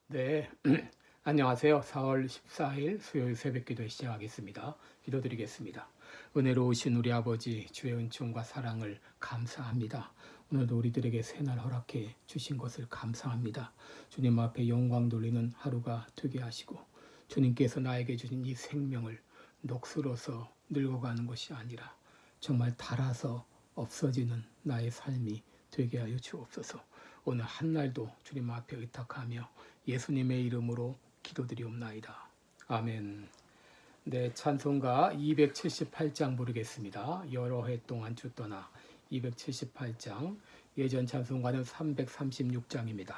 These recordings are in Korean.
네, 안녕하세요. 4월 14일 수요일 새벽기도 시작하겠습니다. 기도드리겠습니다. 은혜로우신 우리 아버지 주의 은총과 사랑을 감사합니다. 오늘도 우리들에게 새날 허락해 주신 것을 감사합니다. 주님 앞에 영광 돌리는 하루가 되게 하시고 주님께서 나에게 주신 이 생명을 녹슬어서 늙어가는 것이 아니라 정말 닳아서 없어지는 나의 삶이 되게 하여 주옵소서. 오늘 한날도 주님 앞에 의탁하며 예수님의 이름으로 기도드리옵나이다. 아멘. 네, 찬송가 278장 부르겠습니다. 여러 해 동안 주 떠나 278장, 예전 찬송가는 336장입니다.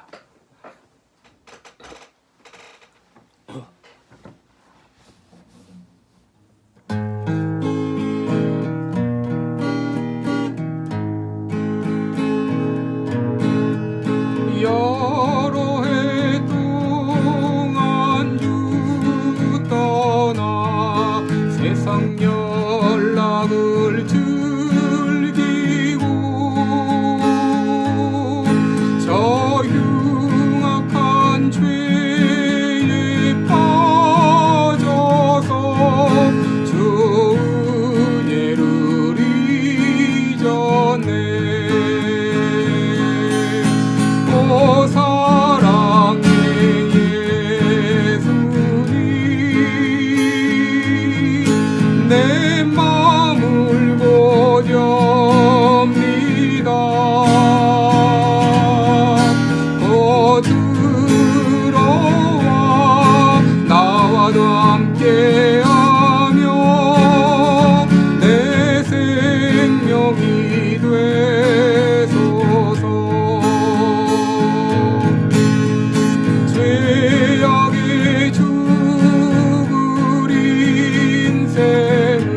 여러 해 동안 주 떠나 세상 연락을 즐기고 저 흉악한 죄에 빠져서 주 은혜를 잊었네. 오 사랑의 예수님, 내 마음을 고렵니다. 들어와 나와도 함께하며 내 생명이 되소서. 죄악의 죽을 인생은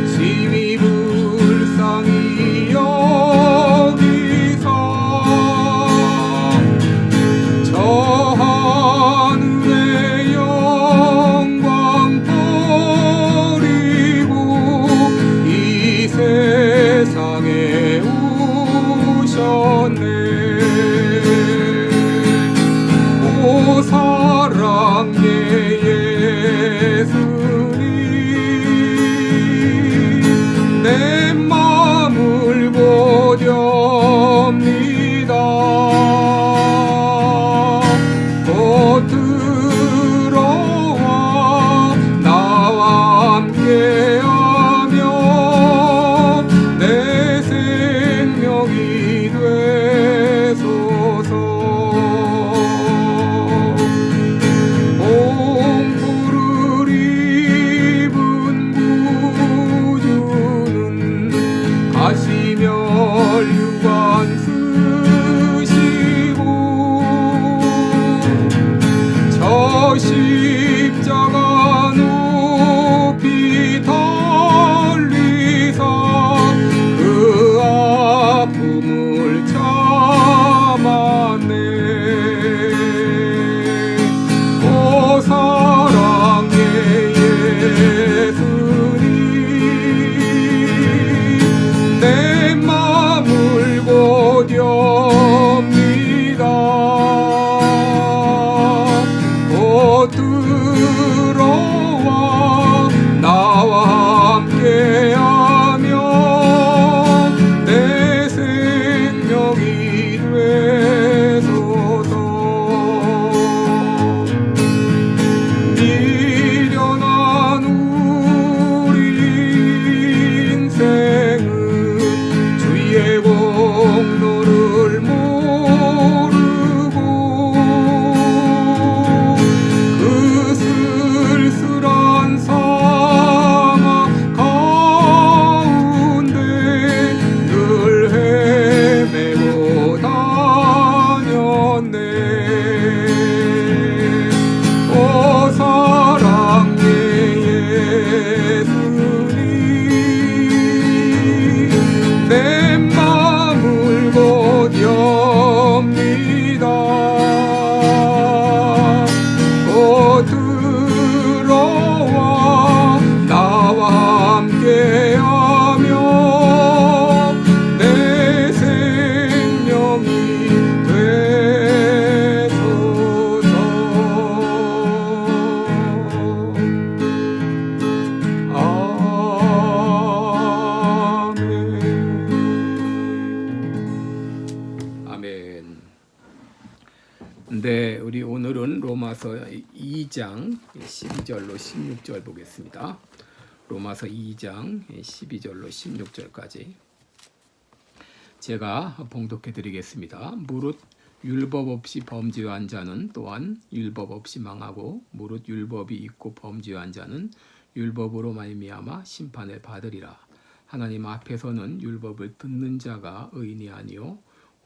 심히 불쌍히 여기사 네, 우리 오늘은 로마서 2장 12절로 16절 보겠습니다. 로마서 2장 12절로 16절까지 제가 봉독해 드리겠습니다. 무릇 율법 없이 범죄한 자는 또한 율법 없이 망하고 무릇 율법이 있고 범죄한 자는 율법으로 말미암아 심판을 받으리라. 하나님 앞에서는 율법을 듣는 자가 의인이 아니요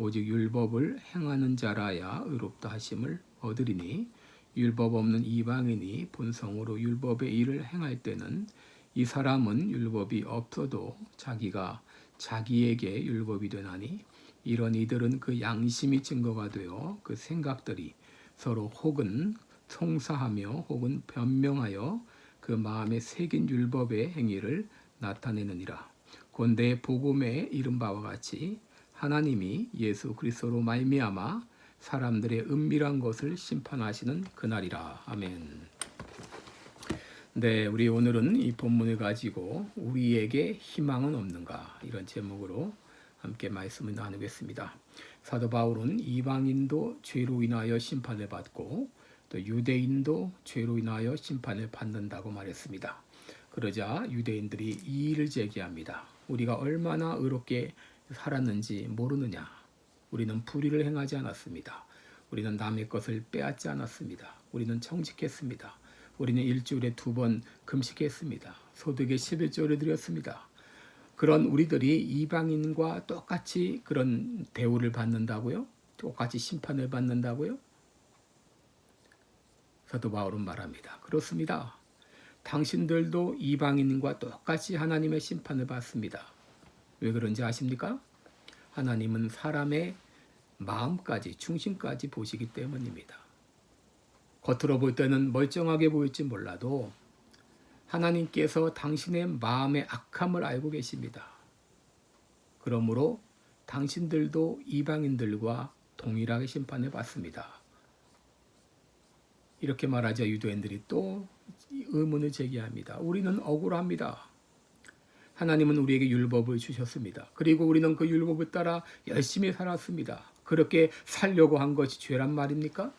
오직 율법을 행하는 자라야 의롭다 하심을 얻으리니 율법 없는 이방인이 본성으로 율법의 일을 행할 때는 이 사람은 율법이 없어도 자기가 자기에게 율법이 되나니 이런 이들은 그 양심이 증거가 되어 그 생각들이 서로 혹은 송사하며 혹은 변명하여 그 마음에 새긴 율법의 행위를 나타내느니라. 본데 복음에 이른 바와 같이 하나님이 예수 그리스도로 말미암아 사람들의 은밀한 것을 심판하시는 그날이라. 아멘. 네, 우리 오늘은 이 본문을 가지고 우리에게 희망은 없는가 이런 제목으로 함께 말씀을 나누겠습니다. 사도 바울은 이방인도 죄로 인하여 심판을 받고 또 유대인도 죄로 인하여 심판을 받는다고 말했습니다. 그러자 유대인들이 이의를 제기합니다. 우리가 얼마나 의롭게 살았는지 모르느냐? 우리는 불의를 행하지 않았습니다. 우리는 남의 것을 빼앗지 않았습니다. 우리는 정직했습니다. 우리는 일주일에 2번 금식했습니다. 소득의 11조를 드렸습니다. 그런 우리들이 이방인과 똑같이 그런 대우를 받는다고요? 똑같이 심판을 받는다고요? 사도 바울은 말합니다. 그렇습니다. 당신들도 이방인과 똑같이 하나님의 심판을 받습니다. 왜 그런지 아십니까? 하나님은 사람의 마음까지, 중심까지 보시기 때문입니다. 겉으로 볼 때는 멀쩡하게 보일지 몰라도 하나님께서 당신의 마음의 악함을 알고 계십니다. 그러므로 당신들도 이방인들과 동일하게 심판을 받습니다. 이렇게 말하자 유대인들이 또 의문을 제기합니다. 우리는 억울합니다. 하나님은 우리에게 율법을 주셨습니다. 그리고 우리는 그 율법을 따라 열심히 살았습니다. 그렇게 살려고 한 것이 죄란 말입니까?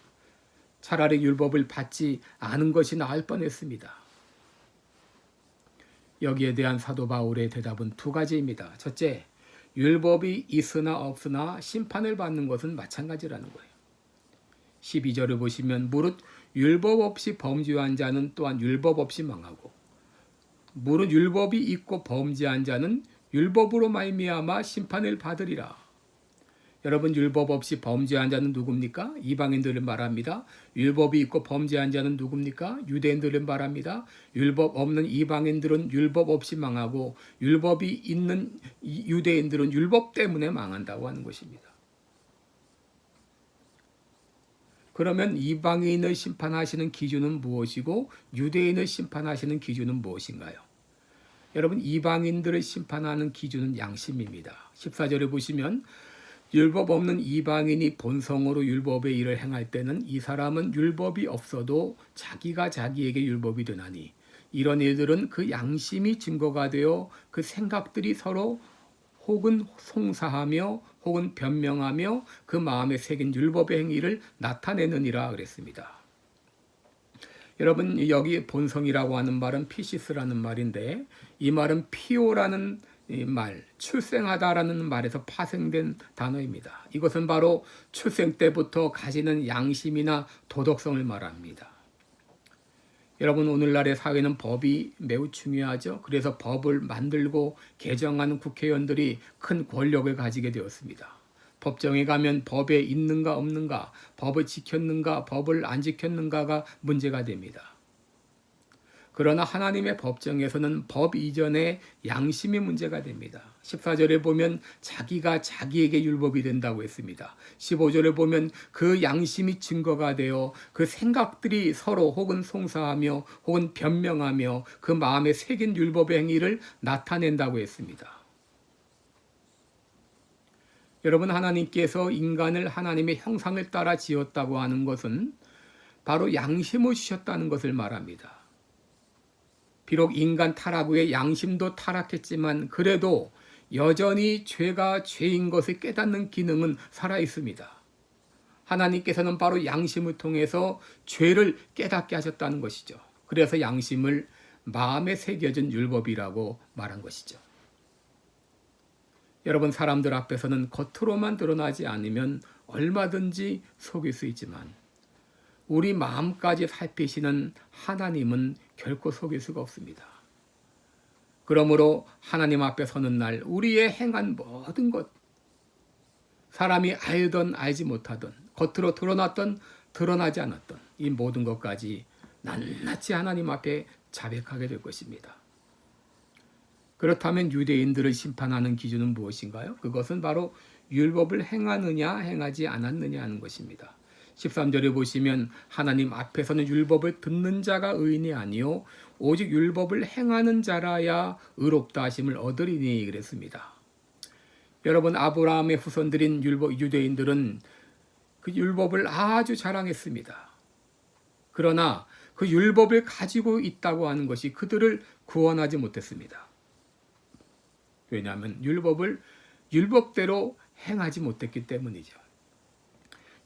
차라리 율법을 받지 않은 것이 나을 뻔했습니다. 여기에 대한 사도 바울의 대답은 2가지입니다. 첫째, 율법이 있으나 없으나 심판을 받는 것은 마찬가지라는 거예요. 12절을 보시면 무릇 율법 없이 범죄한 자는 또한 율법 없이 망하고 무릇 율법이 있고 범죄한 자는 율법으로 말미암아 심판을 받으리라. 여러분, 율법 없이 범죄한 자는 누굽니까? 이방인들을 말합니다. 율법이 있고 범죄한 자는 누굽니까? 유대인들을 말합니다. 율법 없는 이방인들은 율법 없이 망하고 율법이 있는 유대인들은 율법 때문에 망한다고 하는 것입니다. 그러면 이방인을 심판하시는 기준은 무엇이고 유대인을 심판하시는 기준은 무엇인가요? 여러분, 이방인들을 심판하는 기준은 양심입니다. 14절에 보시면 율법 없는 이방인이 본성으로 율법의 일을 행할 때는 이 사람은 율법이 없어도 자기가 자기에게 율법이 되나니 이런 일들은 그 양심이 증거가 되어 그 생각들이 서로 혹은 송사하며 혹은 변명하며 그 마음에 새긴 율법의 행위를 나타내느니라 그랬습니다. 여러분, 여기 본성이라고 하는 말은 피시스라는 말인데 이 말은 피오라는 말, 출생하다라는 말에서 파생된 단어입니다. 이것은 바로 출생 때부터 가지는 양심이나 도덕성을 말합니다. 여러분, 오늘날의 사회는 법이 매우 중요하죠. 그래서 법을 만들고 개정하는 국회의원들이 큰 권력을 가지게 되었습니다. 법정에 가면 법에 있는가 없는가, 법을 지켰는가, 법을 안 지켰는가가 문제가 됩니다. 그러나 하나님의 법정에서는 법 이전에 양심이 문제가 됩니다. 14절에 보면 자기가 자기에게 율법이 된다고 했습니다. 15절에 보면 그 양심이 증거가 되어 그 생각들이 서로 혹은 송사하며 혹은 변명하며 그 마음에 새긴 율법의 행위를 나타낸다고 했습니다. 여러분, 하나님께서 인간을 하나님의 형상을 따라 지었다고 하는 것은 바로 양심을 주셨다는 것을 말합니다. 비록 인간 타락 후에 양심도 타락했지만 그래도 여전히 죄가 죄인 것을 깨닫는 기능은 살아 있습니다. 하나님께서는 바로 양심을 통해서 죄를 깨닫게 하셨다는 것이죠. 그래서 양심을 마음에 새겨진 율법이라고 말한 것이죠. 여러분, 사람들 앞에서는 겉으로만 드러나지 않으면 얼마든지 속일 수 있지만 우리 마음까지 살피시는 하나님은 결코 속일 수가 없습니다. 그러므로 하나님 앞에 서는 날 우리의 행한 모든 것, 사람이 알던 알지 못하던, 겉으로 드러났던 드러나지 않았던 이 모든 것까지 낱낱이 하나님 앞에 자백하게 될 것입니다. 그렇다면 유대인들을 심판하는 기준은 무엇인가요? 그것은 바로 율법을 행하느냐 행하지 않았느냐 하는 것입니다. 13절에 보시면 하나님 앞에서는 율법을 듣는 자가 의인이 아니요 오직 율법을 행하는 자라야 의롭다 하심을 얻으리니 그랬습니다. 여러분, 아브라함의 후손들인 유대인들은 그 율법을 아주 자랑했습니다. 그러나 그 율법을 가지고 있다고 하는 것이 그들을 구원하지 못했습니다. 왜냐하면 율법을 율법대로 행하지 못했기 때문이죠.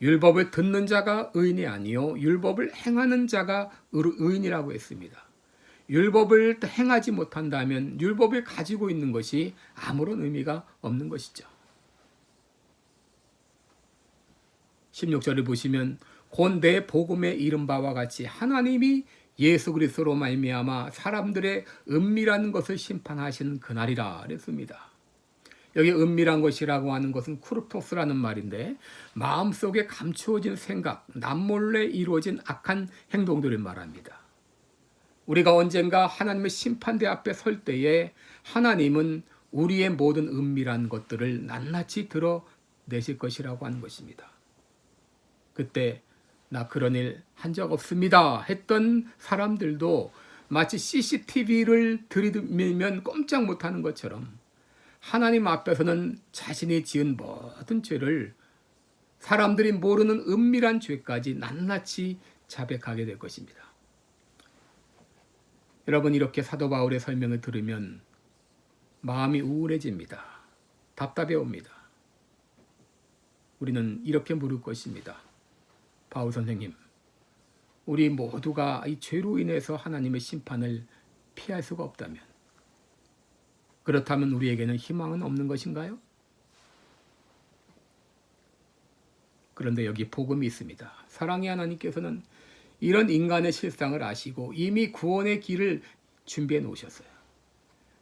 율법을 듣는 자가 의인이 아니요 율법을 행하는 자가 의인이라고 했습니다. 율법을 행하지 못한다면 율법을 가지고 있는 것이 아무런 의미가 없는 것이죠. 16절을 보시면 곧 내 복음에 이른 바와 같이 하나님이 예수 그리스도로 말미암아 사람들의 은밀한 것을 심판하시는 그날이라 그랬습니다. 여기 은밀한 것이라고 하는 것은 쿠르토스라는 말인데 마음속에 감추어진 생각, 남몰래 이루어진 악한 행동들을 말합니다. 우리가 언젠가 하나님의 심판대 앞에 설 때에 하나님은 우리의 모든 은밀한 것들을 낱낱이 드러내실 것이라고 하는 것입니다. 그때 나 그런 일 한 적 없습니다 했던 사람들도 마치 CCTV를 들이밀면 꼼짝 못하는 것처럼 하나님 앞에서는 자신이 지은 모든 죄를 사람들이 모르는 은밀한 죄까지 낱낱이 자백하게 될 것입니다. 여러분, 이렇게 사도 바울의 설명을 들으면 마음이 우울해집니다. 답답해 옵니다. 우리는 이렇게 물을 것입니다. 바울 선생님, 우리 모두가 이 죄로 인해서 하나님의 심판을 피할 수가 없다면, 그렇다면 우리에게는 희망은 없는 것인가요? 그런데 여기 복음이 있습니다. 사랑의 하나님께서는 이런 인간의 실상을 아시고 이미 구원의 길을 준비해 놓으셨어요.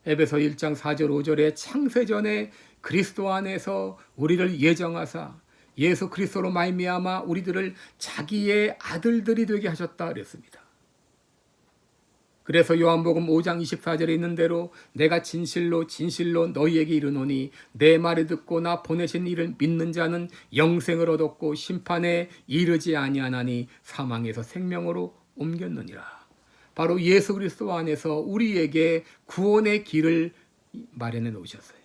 에베소 1장 4절 5절에 창세전에 그리스도 안에서 우리를 예정하사 예수 그리스도로 말미암아 우리들을 자기의 아들들이 되게 하셨다 그랬습니다. 그래서 요한복음 5장 24절에 있는 대로 내가 진실로 진실로 너희에게 이르노니 내 말을 듣고 나 보내신 이를 믿는 자는 영생을 얻었고 심판에 이르지 아니하나니 사망에서 생명으로 옮겼느니라. 바로 예수 그리스도 안에서 우리에게 구원의 길을 마련해 놓으셨어요.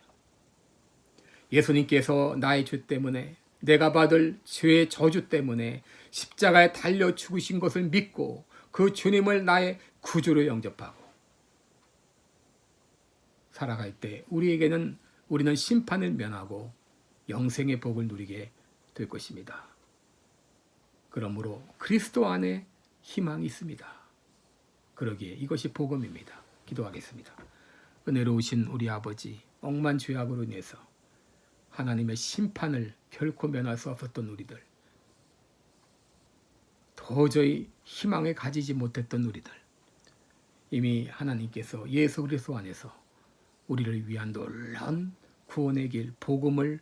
예수님께서 나의 죄 때문에 내가 받을 죄의 저주 때문에 십자가에 달려 죽으신 것을 믿고 그 주님을 나의 구주로 영접하고 살아갈 때 우리는 심판을 면하고 영생의 복을 누리게 될 것입니다. 그러므로 그리스도 안에 희망이 있습니다. 그러기에 이것이 복음입니다. 기도하겠습니다. 은혜로우신 우리 아버지, 억만 죄악으로 인해서 하나님의 심판을 결코 면할 수 없었던 우리들, 도저히 희망을 가지지 못했던 우리들, 이미 하나님께서 예수 그리스도 안에서 우리를 위한 놀라운 구원의 길, 복음을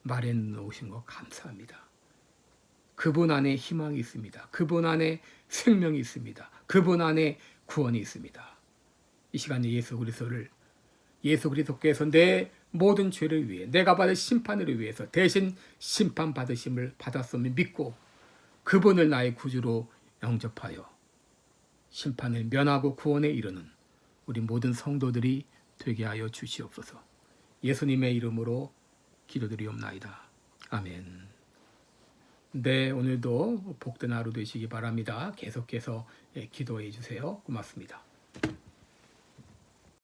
마련해 놓으신 것 감사합니다. 그분 안에 희망이 있습니다. 그분 안에 생명이 있습니다. 그분 안에 구원이 있습니다. 이 시간에 예수 그리스도께서 내 모든 죄를 위해 내가 받을 심판을 위해서 대신 심판받으심을 받았음을 믿고 그분을 나의 구주로 영접하여 심판을 면하고 구원에 이르는 우리 모든 성도들이 되게 하여 주시옵소서. 예수님의 이름으로 기도드리옵나이다. 아멘. 네, 오늘도 복된 하루 되시기 바랍니다. 계속해서 기도해 주세요. 고맙습니다.